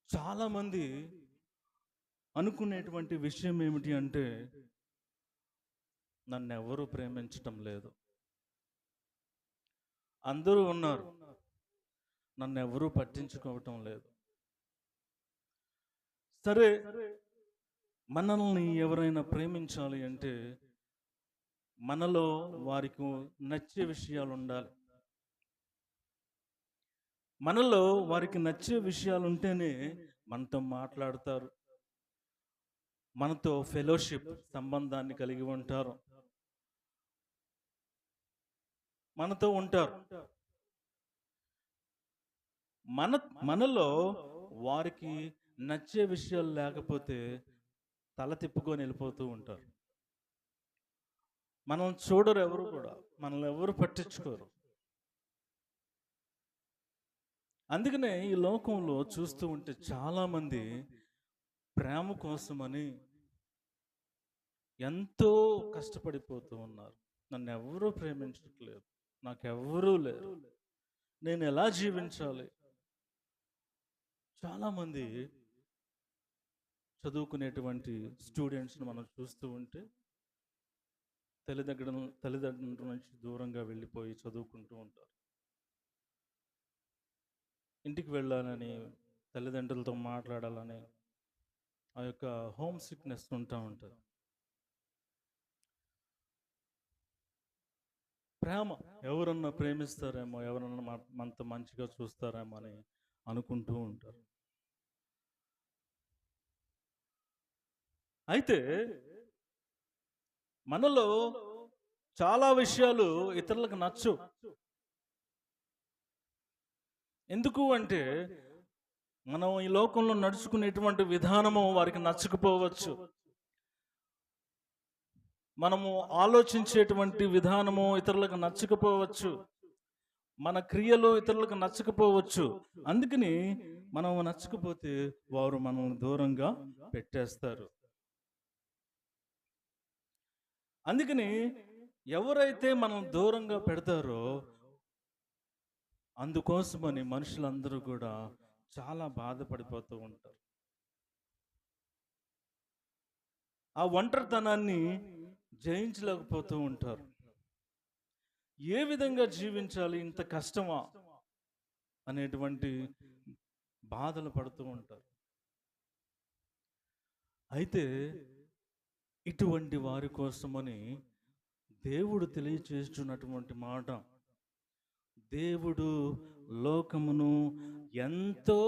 చాలామంది అనుకునేటువంటి విషయం ఏమిటి అంటే, నన్నెవ్వరూ ప్రేమించటం లేదు. అందరూ ఉన్నారు. నన్నెవ్వరూ పట్టించుకోవటం లేదు. సరే, మనల్ని ఎవరైనా ప్రేమించాలి అంటే, మనలో వారికి నచ్చే విషయాలుండాలి. మనలో వారికి నచ్చే విషయాలుంటేనే మనతో మాట్లాడతారు. మనతో ఫెలోషిప్ సంబంధాన్ని కలిగి ఉంటారు. మనతో ఉంటారు. మన మనలో వారికి నచ్చే విషయాలు లేకపోతే తల తిప్పుకొని వెళ్ళిపోతూ ఉంటారు. మనం చూడరు ఎవరు కూడా. మనల్ని ఎవరు పట్టించుకోరు. అందుకనే ఈ లోకంలో చూస్తూ ఉంటే చాలామంది ప్రేమ కోసమని ఎంతో కష్టపడిపోతూ ఉన్నారు. నన్ను ఎవరూ ప్రేమించట్లేదు. నాకెవ్వరూ లేరు. నేను ఎలా జీవించాలి? చాలామంది చదువుకునేటువంటి స్టూడెంట్స్‌ని మనం చూస్తూ ఉంటే తల్లిదండ్రుల నుంచి దూరంగా వెళ్ళిపోయి చదువుకుంటూ ఉంటారు. ఇంటికి వెళ్ళాలని, తల్లిదండ్రులతో మాట్లాడాలని ఆ యొక్క హోమ్ సిక్‌నెస్ ఉంటా ఉంటది. ప్రేమ ఎవరన్నా ప్రేమిస్తారేమో, ఎవరన్నా మనతో మంచిగా చూస్తారేమో అని అనుకుంటూ ఉంటారు. అయితే మనలో చాలా విషయాలు ఇతరులకు నచ్చవు. ఎందుకు అంటే మనం ఈ లోకంలో నడుచుకునేటువంటి విధానము వారికి నచ్చకపోవచ్చు. మనము ఆలోచించేటువంటి విధానము ఇతరులకు నచ్చకపోవచ్చు. మన క్రియలు ఇతరులకు నచ్చకపోవచ్చు. అందుకని మనం నచ్చకపోతే వారు మనల్ని దూరంగా పెట్టేస్తారు. అందుకని ఎవరైతే మనం దూరంగా పెడతారో అందుకోసమని మనుషులందరూ కూడా చాలా బాధపడిపోతూ ఉంటారు. ఆ ఒంటరితనాన్ని జయించలేకపోతూ ఉంటారు. ఏ విధంగా జీవించాలి, ఇంత కష్టమా అనేటువంటి బాధలు పడుతూ ఉంటారు. అయితే ఇటువంటి వారి కోసమని దేవుడు తెలియచేస్తున్నటువంటి మాట, దేవుడు లోకమును ఎంతో